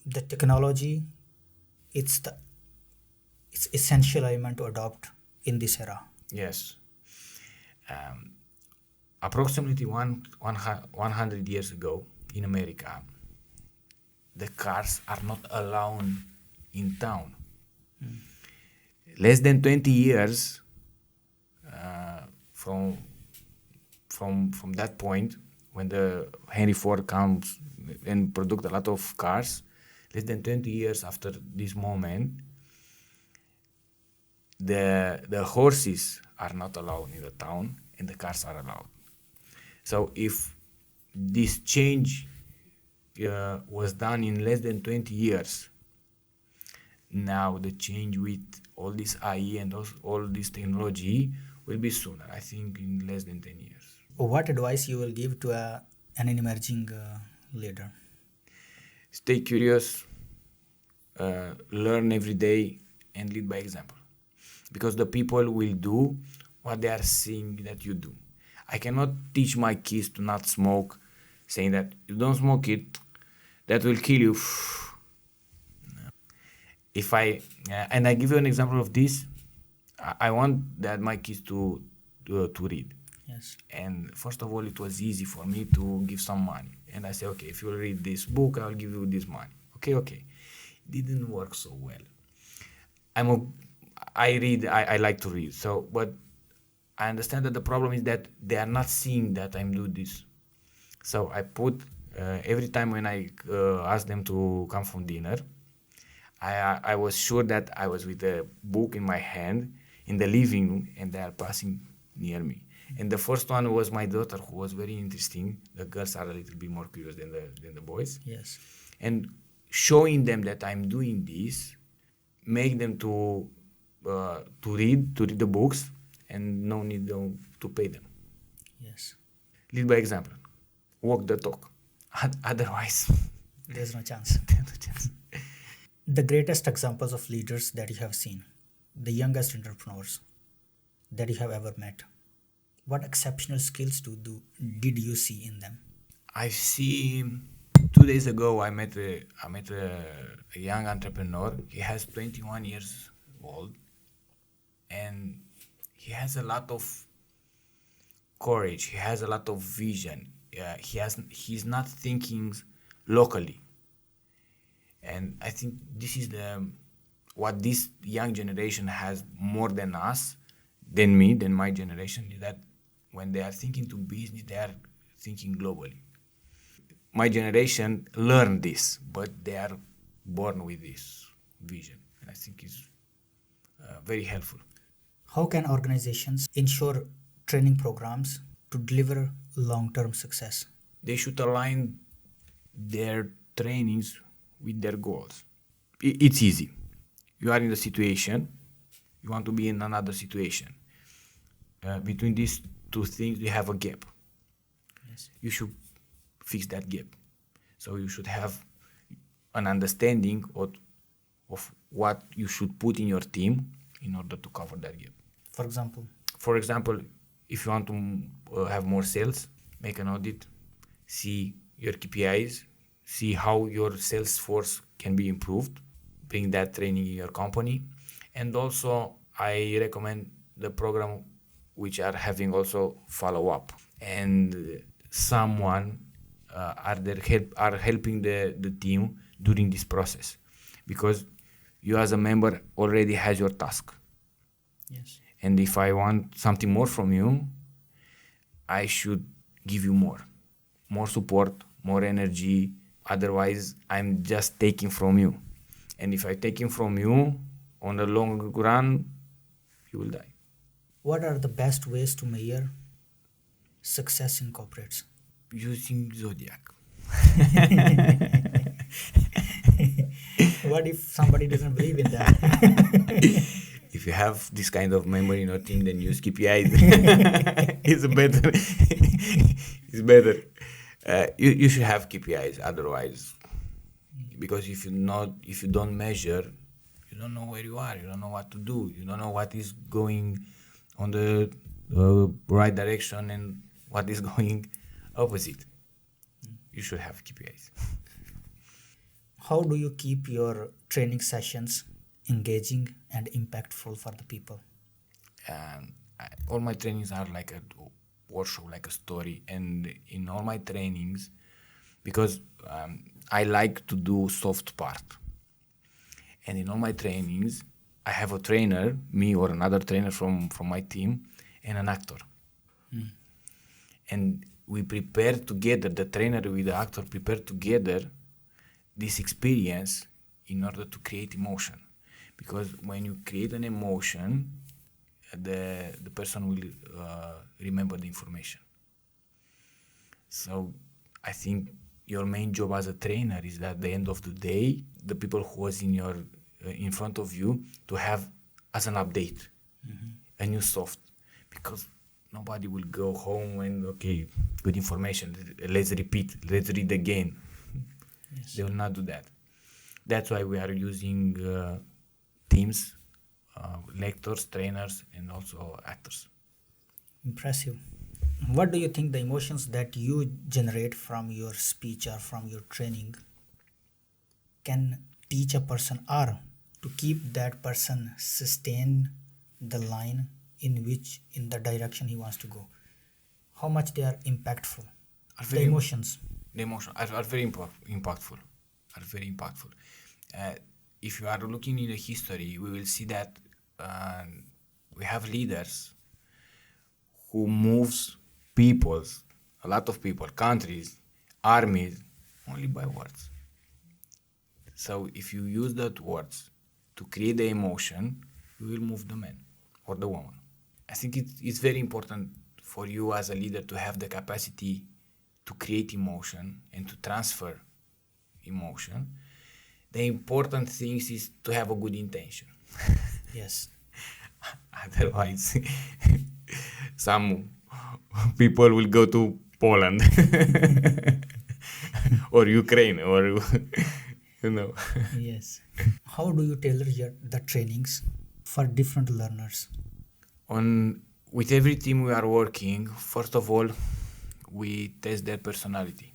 the technology, it's the it's essential element to adopt in this era. Yes. Um, Approximately 100 years ago in America, the cars are not allowed in town. Less than 20 years from that point, when the Henry Ford comes and produced a lot of cars, less than 20 years after this moment, the horses are not allowed in the town and the cars are allowed. So if this change was done in less than 20 years, now the change with all this AI and all this technology will be sooner, I think in less than 10 years. What advice you will give to an emerging leader? Stay curious, learn every day, and lead by example. Because the people will do what they are seeing that you do. I cannot teach my kids to not smoke, saying that you don't smoke it, that will kill you. If I and I give you an example of this, I want that my kids to read. Yes. And first of all, it was easy for me to give some money. And I say, okay, if you read this book, I'll give you this money. Okay. It didn't work so well. I like to read. So, but I understand that the problem is that they are not seeing that I'm doing this. So I put, every time when I ask them to come from dinner, I was sure that I was with a book in my hand in the living room and they are passing near me. And the first one was my daughter, who was very interesting. The girls are a little bit more curious than the boys. Yes. And showing them that I'm doing this, make them to read the books, and no need to pay them. Yes. Lead by example. Walk the talk. Otherwise, There's no chance. there's no chance. The greatest examples of leaders that you have seen, the youngest entrepreneurs that you have ever met, what exceptional skills did you see in them? I see. 2 days ago, I met a young entrepreneur. He has 21 years old, and he has a lot of courage. He has a lot of vision. He's not thinking locally, and I think this is what this young generation has more than us, than me, than my generation, is that when they are thinking to business, they are thinking globally. My generation learned this, but they are born with this vision, and I think it's very helpful. How can organizations ensure training programs to deliver long-term success? They should align their trainings with their goals. It's easy. You are in a situation, you want to be in another situation. Between these two things, you have a gap. Yes. You should fix that gap. So you should have an understanding of what you should put in your team in order to cover that gap. For example, If you want to have more sales, make an audit, see your KPIs, see how your sales force can be improved, bring that training in your company. And also, I recommend the program which are having also follow-up. And someone are helping the team during this process, because you as a member already has your task. yes. And if I want something more from you, I should give you more support, more energy. Otherwise, I'm just taking from you. And if I take from you, on the long run, you will die. What are the best ways to measure success in corporates? Using Zodiac. What if somebody doesn't believe in that? If you have this kind of memory in your team, then use KPIs. It's better. It's better. You should have KPIs. Otherwise, because if you don't measure, you don't know where you are. You don't know what to do. You don't know what is going on the right direction and what is going opposite. You should have KPIs. How do you keep your training sessions engaging and impactful for the people? All my trainings are like a workshop, like a story, and in all my trainings, because I like to do soft part, and in all my trainings, I have a trainer, me or another trainer from my team, and an actor, and we prepare together. The trainer with the actor prepare together this experience in order to create emotion, because when you create an emotion, the person will remember the information. So I think your main job as a trainer is that at the end of the day, the people who was in front of you to have as an update a new soft, because nobody will go home and okay, good information, let's repeat, let's read again. Yes. They will not do that. That's why we are using teams, lectors, trainers, and also actors. Impressive. What do you think the emotions that you generate from your speech or from your training can teach a person, or to keep that person sustain the line in the direction he wants to go? How much they are impactful? The emotions. The emotions are very impactful. Are very impactful. If you are looking in the history, we will see that we have leaders who moves peoples, a lot of people, countries, armies, only by words. So if you use that words to create the emotion, you will move the man or the woman. I think it's very important for you as a leader to have the capacity to create emotion and to transfer emotion. The important thing is to have a good intention. Yes. Otherwise, some people will go to Poland or Ukraine or you know. Yes. How do you tailor the trainings for different learners? With every team we are working, first of all, we test their personality.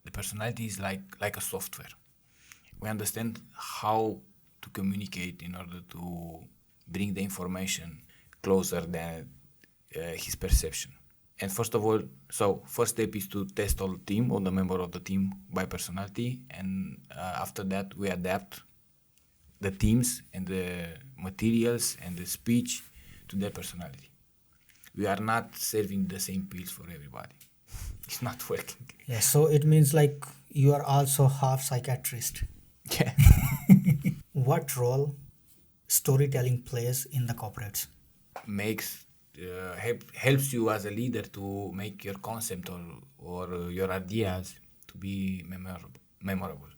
The personality is like a software. We understand how to communicate in order to bring the information closer than his perception. And first of all, so first step is to test all the member of the team by personality, and after that we adapt the teams and the materials and the speech to their personality. We are not serving the same pills for everybody. It's not working. Yeah, so it means like you are also half psychiatrist. Yeah. What role storytelling plays in the corporates? Helps you as a leader to make your concept or your ideas to be memorable.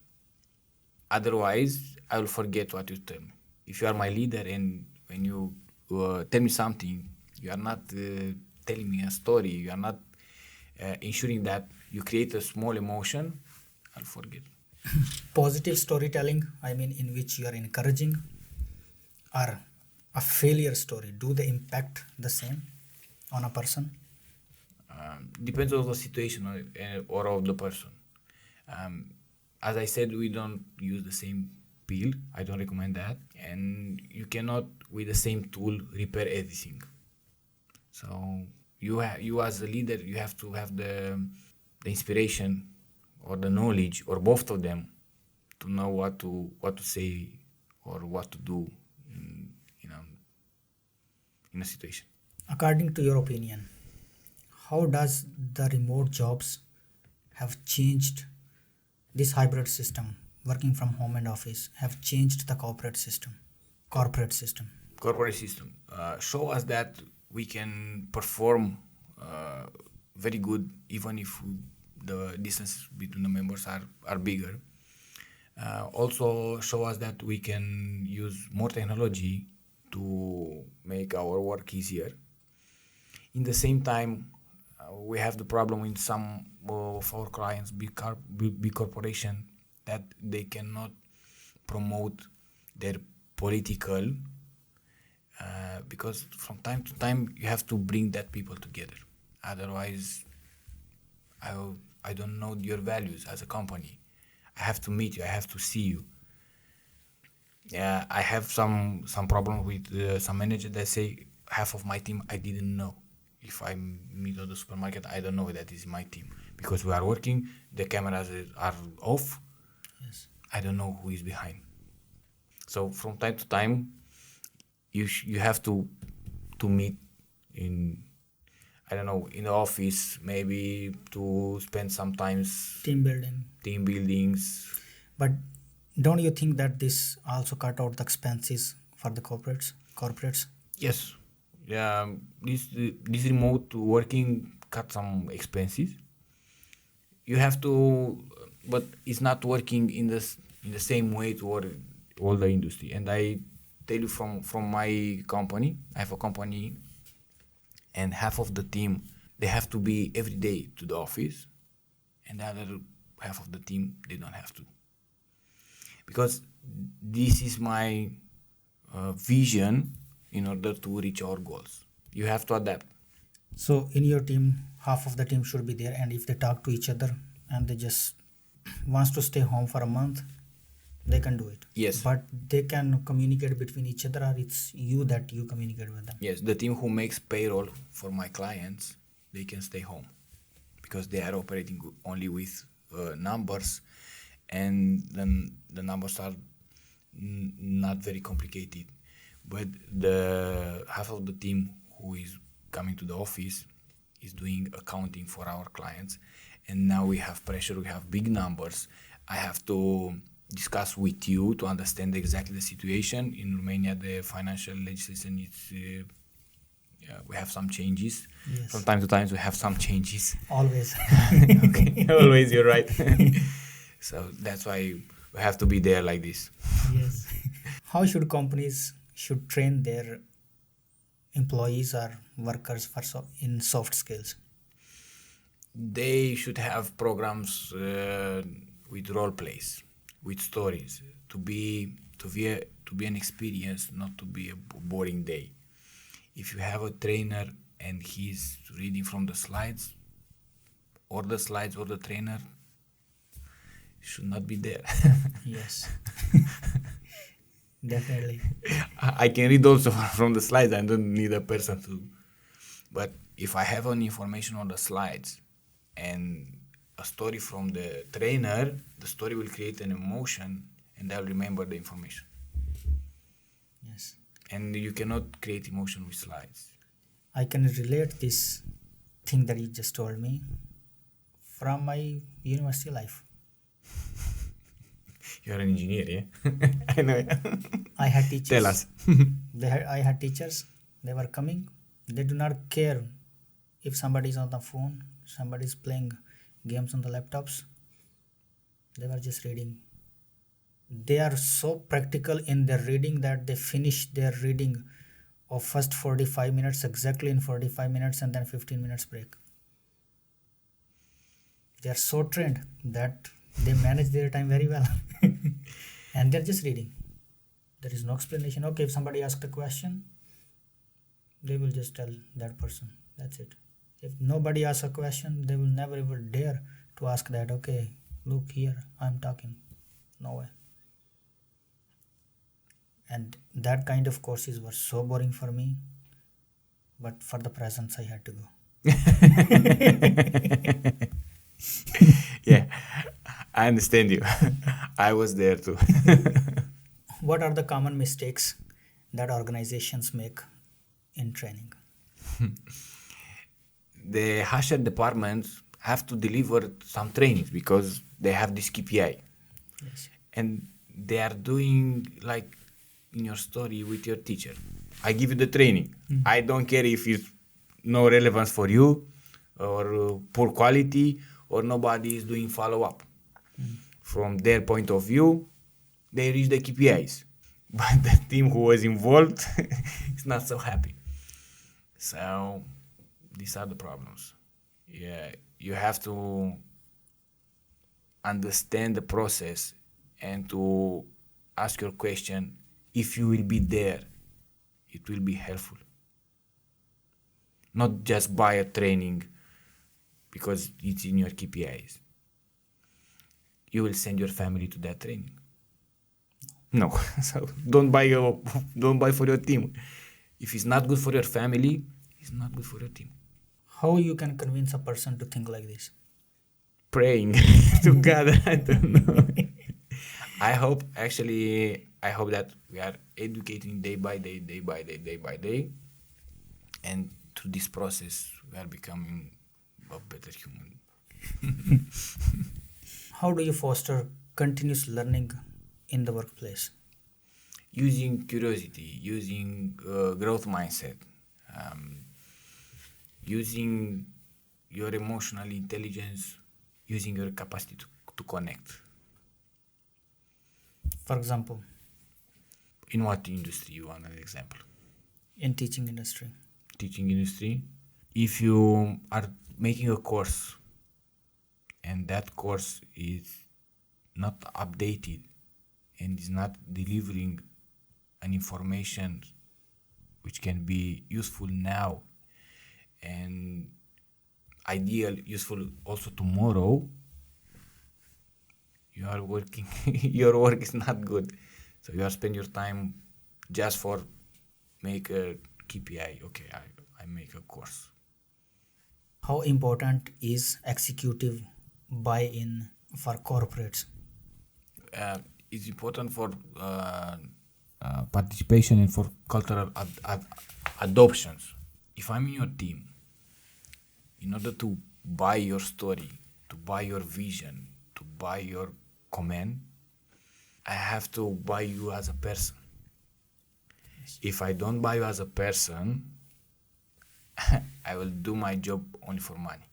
Otherwise, I will forget what you tell me. If you are my leader and when you tell me something, you are not telling me a story, you are not ensuring that you create a small emotion, I'll forget. Positive storytelling, I mean, in which you are encouraging, or a failure story, do they impact the same on a person? Depends on the situation or of the person. As I said, we don't use the same pill. I don't recommend that. And you cannot, with the same tool, repair everything. So you as a leader, you have to have the inspiration or the knowledge or both of them to know what to say or what to do in a situation. According to your opinion, how does the remote jobs have changed this hybrid system, working from home and office, have changed the corporate system? Corporate system. Corporate system show us that we can perform very good even if the distance between the members are bigger. Also show us that we can use more technology to make our work easier. In the same time, we have the problem with some of our clients, big corporation, that they cannot promote their political because from time to time you have to bring that people together. Otherwise, I don't know your values as a company. I have to meet you. I have to see you. Yeah, I have some problem with some manager that say half of my team I didn't know. If I meet at the supermarket, I don't know that is my team because we are working. The cameras are off. Yes. I don't know who is behind. So from time to time, you have to meet in, I don't know, in the office, maybe to spend sometimes Team building. team buildings. But don't you think that this also cut out the expenses for the corporates? Yes, yeah. This remote working cut some expenses. You have to, but it's not working in the same way to all the industry. And I tell you from my company, I have a company, and half of the team they have to be every day to the office, and the other half of the team they don't have to, because this is my vision in order to reach our goals. You have to adapt. So in your team, half of the team should be there, and if they talk to each other and they just wants to stay home for a month, they can do it. Yes. But they can communicate between each other, or it's you that you communicate with them. Yes, the team who makes payroll for my clients, they can stay home because they are operating only with numbers, and then the numbers are not very complicated. But the half of the team who is coming to the office is doing accounting for our clients, and now we have pressure, we have big numbers. I have to discuss with you to understand exactly the situation. In Romania, the financial legislation is we have some changes. Yes. From time to time, we have some changes. Always. Okay, always you're right. So that's why we have to be there like this. Yes. How should companies should train their employees or workers for in soft skills? They should have programs with role plays, with stories, to be an experience, not to be a boring day. If you have a trainer and he's reading from the slides or the trainer should not be there. Yes. Definitely. I can read also from the slides. I don't need a person to. But if I have an information on the slides and a story from the trainer, the story will create an emotion and I'll remember the information. Yes. And you cannot create emotion with slides. I can relate this thing that you just told me from my university life. You're an engineer, yeah? I know. I had teachers. Tell us. I had teachers. They were coming. They do not care if somebody is on the phone, somebody is playing games on the laptops. They were just reading. They are so practical in their reading that they finish their reading of first 45 minutes exactly in 45 minutes and then 15 minutes break. They are so trained that they manage their time very well. And they're just reading. There is no explanation. Okay, if somebody asks a question, they will just tell that person. That's it. If nobody asks a question, they will never ever dare to ask that, okay, look here, I'm talking. No way. And that kind of courses were so boring for me. But for the presents, I had to go. Yeah, I understand you. I was there too. What are the common mistakes that organizations make in training? The HR departments have to deliver some trainings because they have this KPI. Yes. And they are doing like in your story with your teacher. I give you the training. I don't care if it's no relevance for you or poor quality or nobody is doing follow-up. From their point of view, they reach the KPIs. But the team who was involved is not so happy. So these are the problems. Yeah, you have to understand the process and to ask your question. If you will be there, it will be helpful. Not just buy a training because it's in your KPIs. you will send your family to that training. No. So don't buy for your team. If it's not good for your family, it's not good for your team. How you can convince a person to think like this? Praying to God. I don't know. I hope that we are educating day by day, and through this process we are becoming a better human. How do you foster continuous learning in the workplace? Using curiosity, using growth mindset, using your emotional intelligence, using your capacity to connect. For example, In what industry you want an example? in teaching industry. Teaching industry. If you are making a course and that course is not updated and is not delivering an information which can be useful now and ideal useful also tomorrow, you are working your work is not good. So you are spend your time just for make a KPI. Okay, I make a course. How important is executive buy-in for corporates? It's important for participation and for cultural adoptions. If I'm in your team, in order to buy your story, to buy your vision, to buy your command, I have to buy you as a person. If I don't buy you as a person, I will do my job only for money,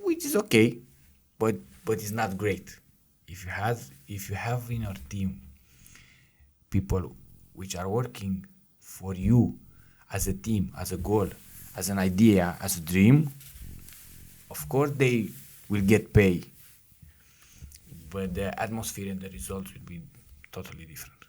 which is okay, but it's not great. If you have in your team people which are working for you as a team, as a goal, as an idea, as a dream, of course they will get paid, but the atmosphere and the results will be totally different.